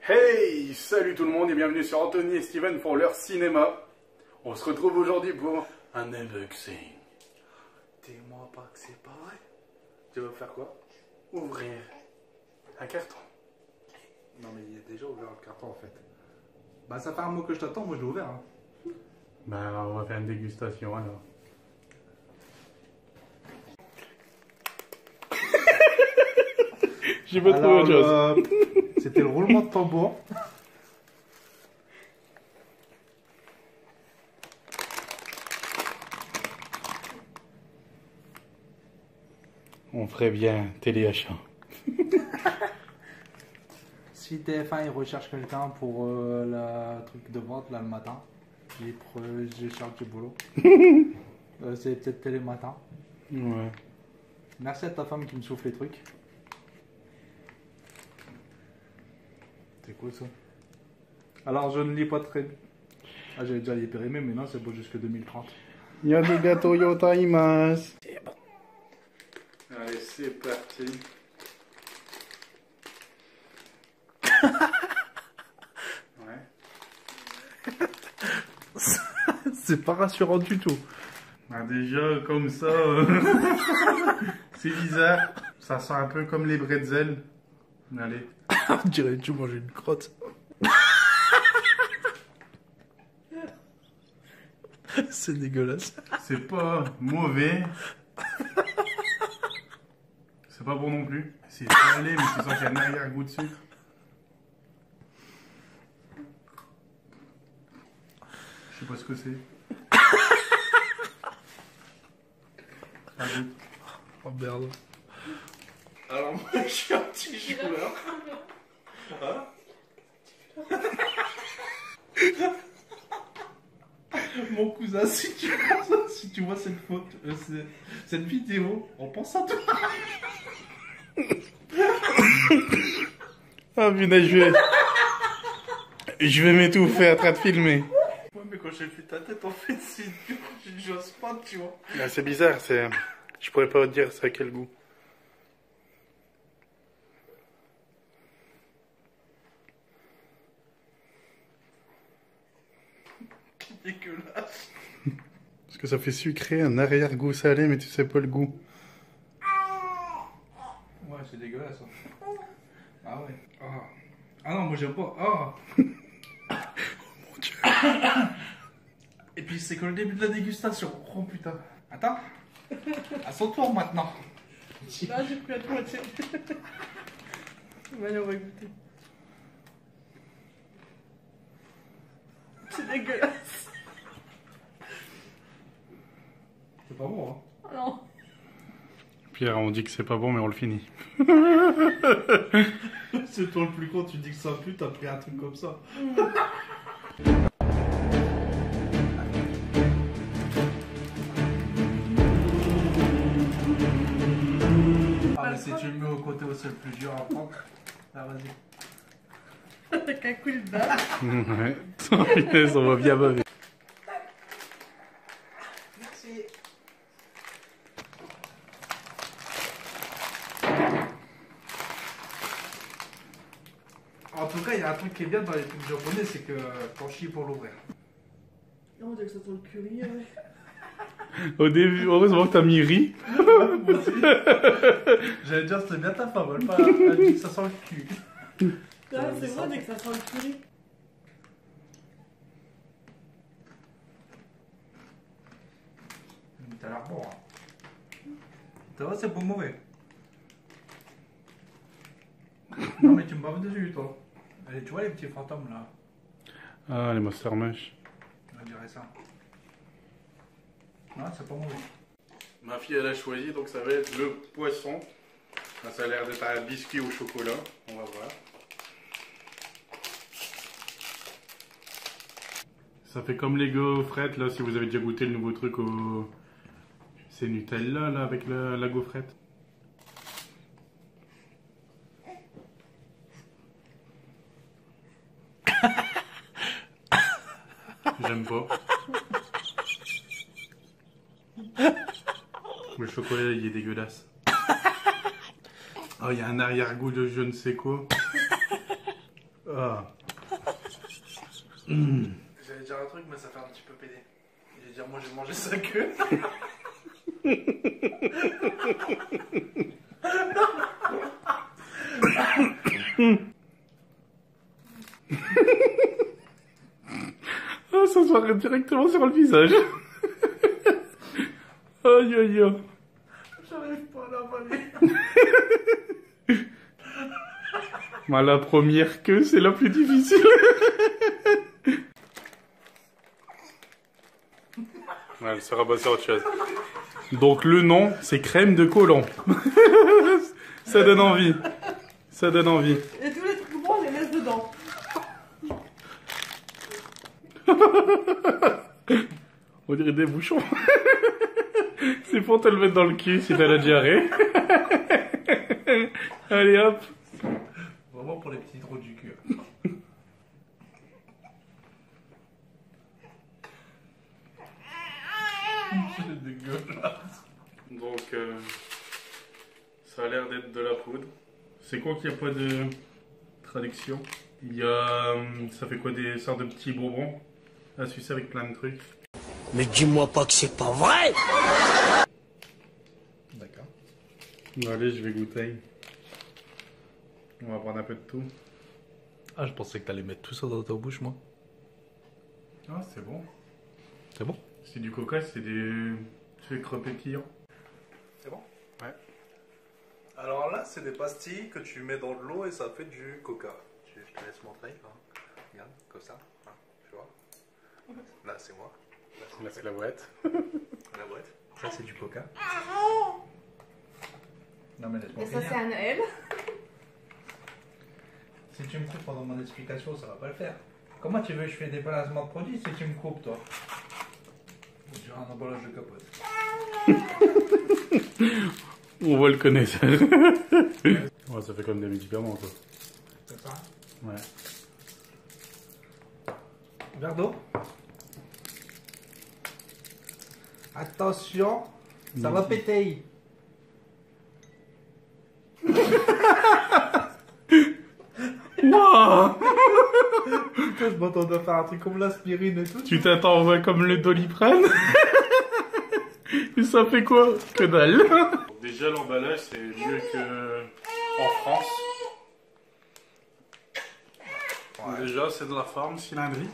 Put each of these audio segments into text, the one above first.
Hey, salut tout le monde et bienvenue sur Anthony et Steven pour leur cinéma. On se retrouve aujourd'hui pour un unboxing. Dis-moi pas que c'est pas vrai. Tu vas faire quoi? Ouvrir un carton. Non mais il est déjà ouvert le carton en fait. Bah ça fait un mois que je t'attends, moi je l'ai ouvert. Hein. Bah on va faire une dégustation alors. J'ai pas trouvé autre chose. C'était le roulement de tambour. On ferait bien téléachat. Si TF1 il recherche quelqu'un pour la truc de vente là le matin, je cherche du boulot. C'est peut-être Télématin. Ouais. Merci à ta femme qui me souffle les trucs. C'est cool ça. Alors je ne lis pas très bien. Ah j'avais déjà les périmés mais non c'est beau jusque 2030. Arigato gozaimasu. C'est bon. Allez c'est parti. Ouais. C'est pas rassurant du tout. Ah, déjà comme ça, c'est bizarre. Ça sent un peu comme les bretzels. Allez. On dirait que tu manges une crotte. C'est dégueulasse. C'est pas mauvais. C'est pas bon non plus. C'est salé, mais tu sens qu'il y a un arrière-goût de sucre. Je sais pas ce que c'est. Ça goûte. Oh merde. Alors moi je suis un petit joueur. Hein? Mon cousin, si tu vois cette photo, cette vidéo, on pense à toi. Ah putain, je vais m'étouffer en train de filmer. Ouais mais quand j'ai vu ta tête en fait c'est dur, j'ose pas tu vois. Ah, c'est bizarre, je pourrais pas te dire ça a quel goût. Dégueulasse. Parce que ça fait sucré, un arrière-goût salé, mais tu sais pas le goût. Ouais c'est dégueulasse. Ah ouais. Ah non moi j'aime pas. Oh. Mon Dieu. Et puis c'est que le début de la dégustation. Oh putain. Attends. À son tour maintenant. Là j'ai pris à toi, tiens. Allez, on va goûter. C'est dégueulasse. C'est pas bon hein. Oh non. Pierre, on dit que c'est pas bon, mais on le finit. C'est toi le plus con, tu dis que ça pue, t'as pris un truc comme ça. Ah mais si tu le mets au côté où c'est le plus dur à prendre. Ah vas-y. Avec un coup de barre. Ouais. Putain, on va bien baver. Merci. En tout cas, il y a un truc qui est bien dans les trucs japonais, c'est que t'en chies pour l'ouvrir. Non, on dirait que ça sent le curry, ouais. Au début, heureusement que t'as mis riz. Moi aussi. J'allais dire, c'est bien ta femme, elle dit que ça sent le cul. Ah, c'est vrai, dès que ça sent le curry. T'as l'air bon. Hein. Ça va, c'est pas mauvais. Non, mais tu me baves dessus, toi. Allez, tu vois les petits fantômes là? Ah, les Monster Mush. On dirait ça. Non, c'est pas mauvais. Ma fille, elle a choisi, donc ça va être le poisson. Ça a l'air d'être un biscuit au chocolat. On va voir. Ça fait comme les gaufrettes, là, si vous avez déjà goûté le nouveau truc au... C'est Nutella, là, avec la gaufrette. J'aime pas. Le chocolat, il est dégueulasse. Oh, il y a un arrière-goût de je ne sais quoi. Oh, Ah. J'allais dire un truc, mais ça fait un petit peu pédé. J'allais dire, moi j'ai mangé sa queue. Ah, ça se voit directement sur le visage. Aïe aïe aïe. J'arrive pas à l'avaler. Bah, la première queue, c'est la plus difficile. Ouais, elle se rabat sur autre chose. Donc le nom, c'est crème de côlon. Ça donne envie. Ça donne envie. Et tous les trucs bons, on les laisse dedans. On dirait des bouchons. C'est pour te le mettre dans le cul si t'as la diarrhée. Allez hop. Vraiment pour les petits trous du cul. C'est dégueulasse. Donc ça a l'air d'être de la poudre. C'est quoi qu'il n'y a pas de traduction? Il y a... ça fait quoi, des sortes de petits bonbons à sucer avec plein de trucs. Mais dis-moi pas que c'est pas vrai! D'accord. Bon, allez, je vais goûter. On va prendre un peu de tout. Ah, je pensais que t'allais mettre tout ça dans ta bouche, moi. Ah, c'est bon. C'est bon? C'est du coca, c'est des sucres pétillants. C'est bon? Ouais. Alors là, c'est des pastilles que tu mets dans de l'eau et ça fait du coca. Je te laisse montrer. Hein. Regarde, comme ça. Hein, tu vois? Là, c'est moi. Là, c'est la boîte. La boîte. Ça, c'est du coca. Non, mais laisse-moi Et ça, finir. c'est un L. Si tu me coupes pendant mon explication, ça va pas le faire. Comment tu veux que je fais des balances de produits si tu me coupes, toi? Je dirais un emballage de capote. On voit le connaisseur. Ouais, ça fait comme des médicaments, quoi. C'est ça? Ouais. Verre d'eau? Attention, ça va péter. Wow. Je m'entends de faire un truc comme l'aspirine et tout. Tu t'attends, ouais, comme le Doliprane. Et ça fait quoi? Que dalle. Déjà, l'emballage, c'est mieux que en France. Ouais. Déjà, c'est de la forme cylindrique.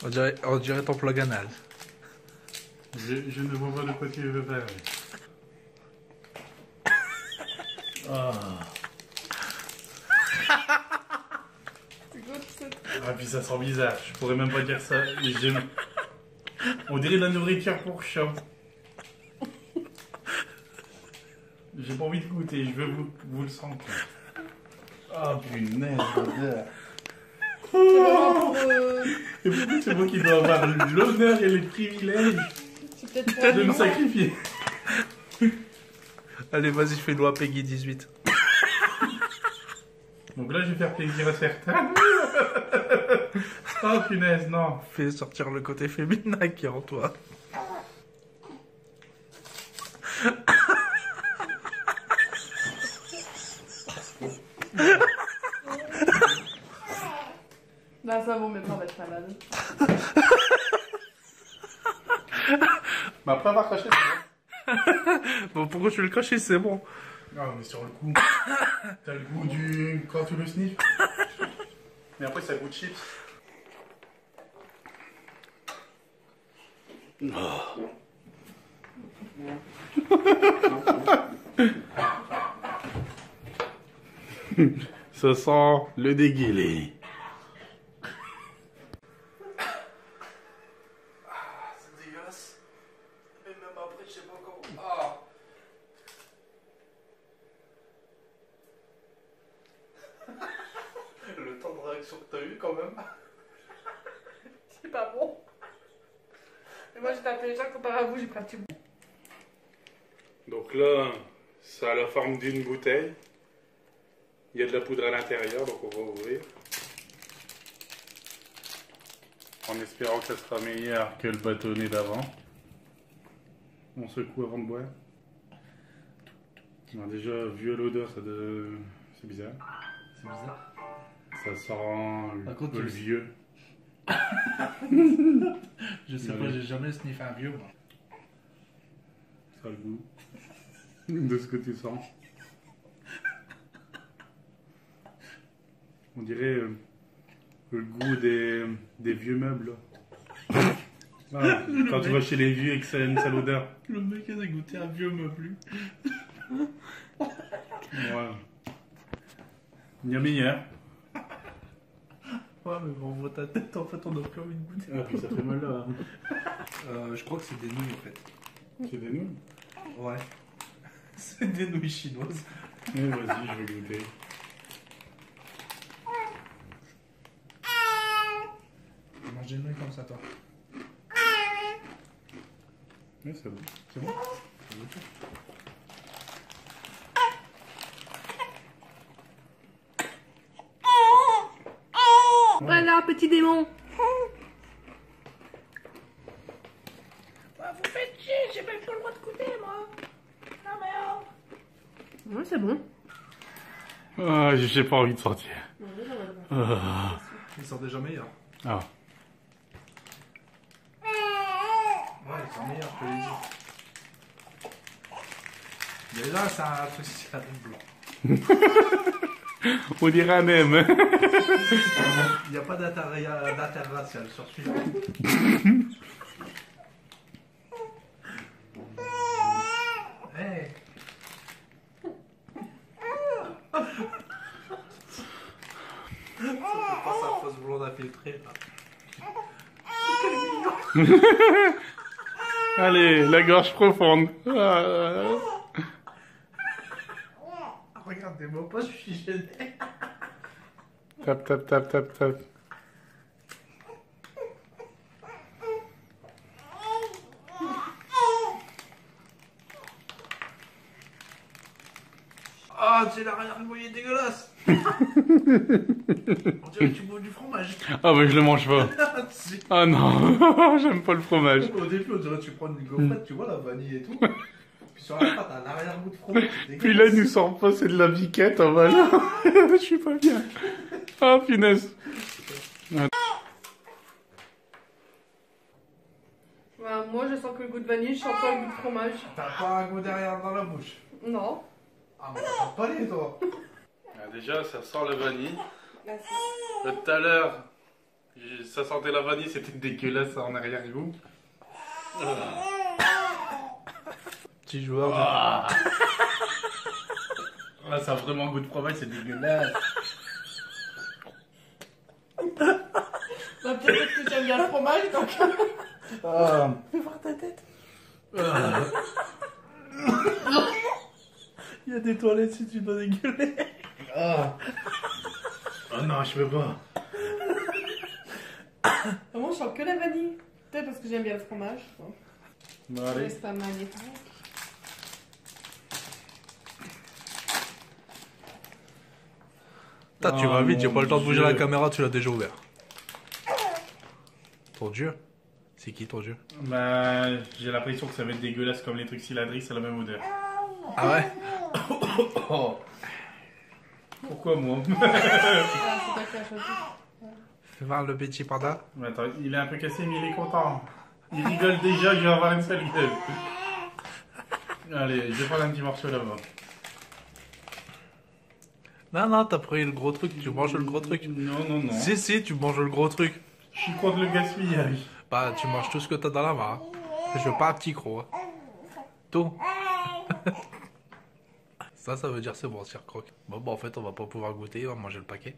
On dirait ton plug anal. Je ne vois pas de quoi tu veux faire. Ah. Ah, puis ça sent bizarre. Je pourrais même pas dire ça. On dirait de la nourriture pour chat. J'ai pas envie de goûter. Je veux vous le sentir. Ah, punaise, l'odeur. Et pourquoi c'est moi qui dois avoir l'honneur et les privilèges C'est peut-être pour de me sacrifier? Allez, vas-y, fais-nous un Peggy 18. Donc là, je vais faire plaisir à certains. Oh, punaise, non. Fais sortir le côté féminin qui est en toi. Bah ça vaut maintenant, on va être malade. Mais après avoir craché, c'est Bon, pourquoi je vais le cracher? C'est bon. bon. Non, mais sur le coup, t'as le goût du... quand tu le sniffes. Mais après, ça goûte chips. Ça sent le dégueulé. C'est dégueulasse. Et même après, je sais pas comment. Ah. Le temps de réaction que t'as eu quand même. C'est pas bon. Mais moi, j'étais intelligent comparé à vous, j'ai pris un petit bout. Donc là, ça a la forme d'une bouteille. Il y a de la poudre à l'intérieur, donc on va ouvrir. En espérant que ça sera meilleur que le bâtonnet d'avant. On secoue avant de boire. Alors déjà, vu à l'odeur, c'est bizarre. C'est bizarre. Ça sent Par contre, le vieux. Je sais pas, j'ai jamais sniffé un vieux, moi. Ça a le goût de ce que tu sens. On dirait le goût des vieux meubles. Ah, quand tu vas chez les vieux et que ça a une sale odeur. Le mec a goûté un vieux meuble. Ouais. Il y a meilleur. Ouais, mais bon, on voit ta tête, en fait, on a plus envie de goûter. Ah, puis ça fait mal là. Je crois que c'est des nouilles, en fait. C'est des nouilles. Ouais. C'est des nouilles chinoises. Mais vas-y, je vais goûter. Mange des nouilles comme ça, toi. Ouais, c'est bon. C'est bon. Voilà, petit démon. Vous faites chier, j'ai même pas le droit de goûter, moi. Non, mais oh. Ouais, c'est bon. Ah, j'ai pas envie de sortir. Ah. Ils sont déjà meilleurs. Ah. Ouais, ils sont meilleurs, je te l'ai dit. Déjà, c'est un truc blanc. On dirait un M. Il n'y a pas d'interracial sur celui-là. Hey. Ça fait pas sa fausse blonde infiltrée, là. Allez, la gorge profonde. Ah. Regardez-moi pas, je suis gêné. Tap, tap, tap, tap, tap. Ah, c'est l'arrière-goût, il est dégueulasse. On dirait que tu bois du fromage. Ah, mais je le mange pas. Si. Ah non, j'aime pas le fromage. Au début, on dirait que tu prends une gaufrette, tu vois la vanille et tout. Puis sur la fin, t'as un arrière-goût de fromage. Puis là, il nous sort pas, c'est de la biquette en bas là. Je suis pas bien. Ah, punaise. Bah, moi, je sens que le goût de vanille, je sens pas le goût de fromage. T'as pas un goût derrière dans la bouche. Non. Ah, mais t'as pas palais, toi. Ah, déjà, ça sent la vanille. Tout à l'heure, ça sentait la vanille, c'était dégueulasse en arrière-goût. Petit joueur. Ah. Ah, ça a vraiment goût de fromage, c'est dégueulasse. Bah, peut-être que j'aime bien le fromage, donc. Ah. Fais voir ta tête. Ah. Il y a des toilettes si tu dois dégueuler. Ah. Oh non, je peux pas. Moi, je sens que la vanille. Peut-être parce que j'aime bien le fromage. Bon, allez. C'est pas magnifique. Tu vas vite, j'ai pas le temps de bouger Dieu. la caméra, tu l'as déjà ouvert. Ton dieu? C'est qui ton dieu? Bah, j'ai l'impression que ça va être dégueulasse comme les trucs cylindriques, c'est la même odeur. Ah ouais? Oh. Pourquoi moi? Ah, c'est pas que la chose. Fais voir le petit panda. Mais attends, il est un peu cassé, mais il est content. Il rigole déjà, je vais avoir une sale gueule. Allez, je vais prendre un petit morceau là-bas. Non, non, t'as pris le gros truc, tu manges le gros truc. Non, non, non. Si, si, tu manges le gros truc. Je suis contre le gaspillage. Bah, tu manges tout ce que t'as dans la main. Je veux pas un petit croc. Hein. Tout. Ça veut dire c'est bon, si croque. Bon, bah, en fait, on va pas pouvoir goûter, on va manger le paquet.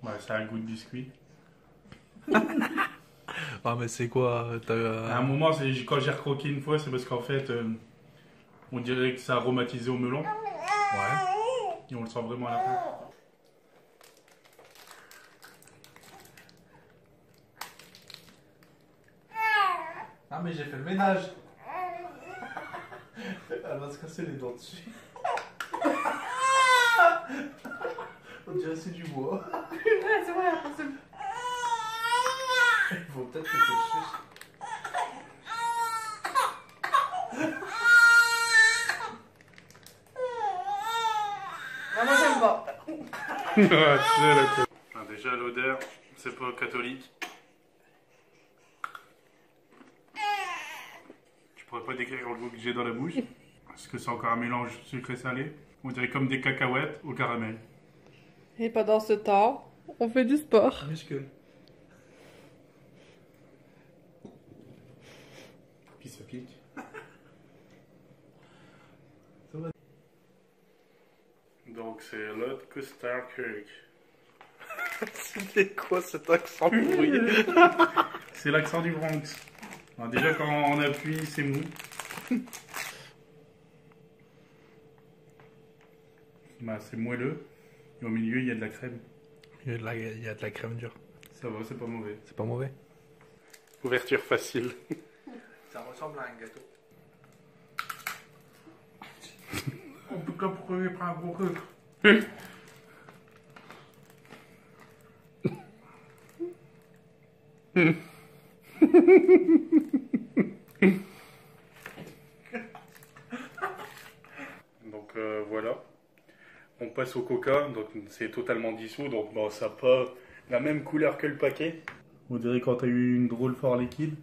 Ouais, ça a un goût de biscuit. Ah, mais c'est quoi À un moment, quand j'ai recroqué une fois, c'est parce qu'en fait, on dirait que ça a aromatisé au melon. Ouais. Et on le sent vraiment à la fin. Ah, mais j'ai fait le ménage. Elle va se casser les dents dessus. On dirait que c'est du bois. Ouais, c'est vrai, après c'est. Il faut peut-être que je suce. Ah, moi j'aime pas. Ouais, c'est la déjà l'odeur, c'est pas catholique. Je pourrais pas décrire le goût que j'ai dans la bouche. Est-ce que c'est encore un mélange sucré-salé? On dirait comme des cacahuètes au caramel. Et pendant ce temps, on fait du sport. Muscle. Puis ça pique. Donc c'est l'autre custard cake. C'était quoi cet accent pourri? C'est l'accent du Bronx. Alors déjà quand on appuie, c'est mou. Bah, c'est moelleux. Et au milieu, il y a de la crème. Il y a de la crème dure. Ça va, c'est pas mauvais. C'est pas mauvais. Ouverture facile. Ça ressemble à un gâteau. En tout cas, pourquoi il prend un gros truc? Donc voilà. On passe au coca, donc c'est totalement dissous, donc bon, ça n'a pas la même couleur que le paquet. On dirait quand tu as eu une drôle fort liquide.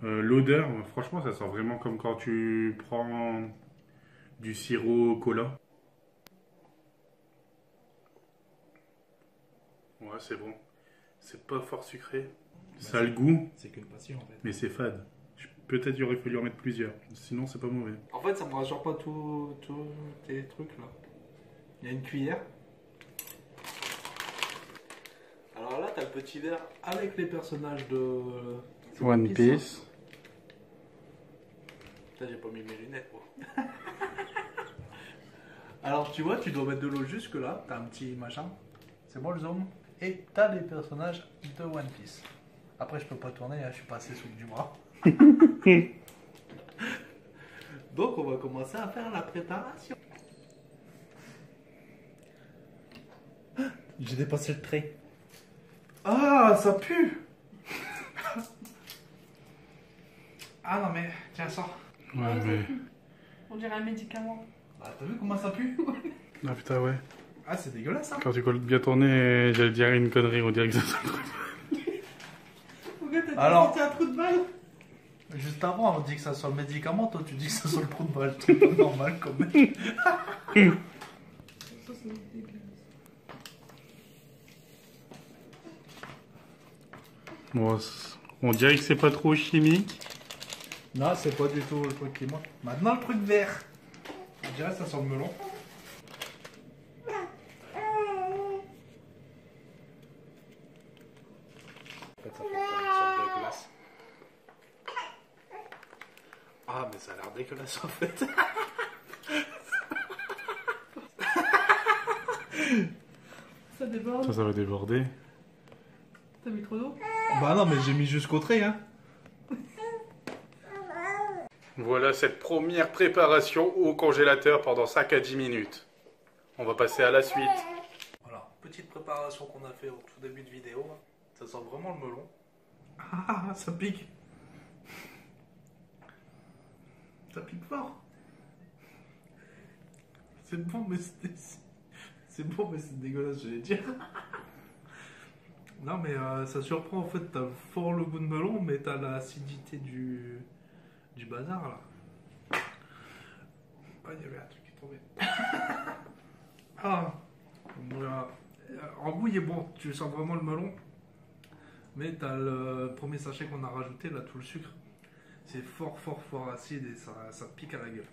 L'odeur, franchement, ça sent vraiment comme quand tu prends du sirop au cola. Ouais, c'est bon. C'est pas fort sucré. Ça a le goût, C'est qu'une passion en fait. mais c'est fade. Peut-être il aurait fallu en mettre plusieurs. Sinon, c'est pas mauvais. En fait, ça me rassure pas tous tes trucs là. Il y a une cuillère. Alors là, t'as le petit verre avec les personnages de One Piece. Putain, j'ai pas mis mes lunettes moi. Alors tu vois, tu dois mettre de l'eau jusque là. T'as un petit machin. C'est bon le zoom. Et t'as les personnages de One Piece. Après, je peux pas tourner, hein, je suis pas assez souple du bras. Donc, on va commencer à faire la préparation. J'ai dépassé le trait. Ah, ça pue. Ah non mais, tiens ça. Ouais, mais. On dirait un médicament. Ah, t'as vu comment ça pue? Ah putain, ouais. Ah, c'est dégueulasse hein. Quand tu colles bien ton nez, j'allais dire une connerie, on dirait que ça sent. Alors, un trou de balle. juste avant, on dit que ça soit le médicament, toi tu dis que ça soit le trou de balle. C'est pas normal quand même. Bon, on dirait que c'est pas trop chimique. Non, c'est pas du tout le truc qui manque. Maintenant, le truc vert. Je dirais que ça sent le melon. En fait, ça fait une sorte de glace. Ah, mais ça a l'air dégueulasse en fait. Ça déborde. Ça va déborder. T'as mis trop d'eau? Bah non, mais j'ai mis jusqu'au trait, hein. Voilà cette première préparation au congélateur pendant 5 à 10 minutes. On va passer à la suite. Voilà, petite préparation qu'on a fait au tout début de vidéo. Ça sent vraiment le melon. Ah, ça pique. Ça pique fort. C'est bon, mais c'est bon, mais c'est dégueulasse, je vais dire. Non, mais ça surprend en fait. T'as fort le goût de melon, mais t'as l'acidité du bazar là. Ah, il y avait un truc qui est tombé. Ah, voilà. En goût, il est bon. Tu sens vraiment le melon. Mais t'as le premier sachet qu'on a rajouté, là, tout le sucre. C'est fort, fort, fort acide et ça pique à la gueule.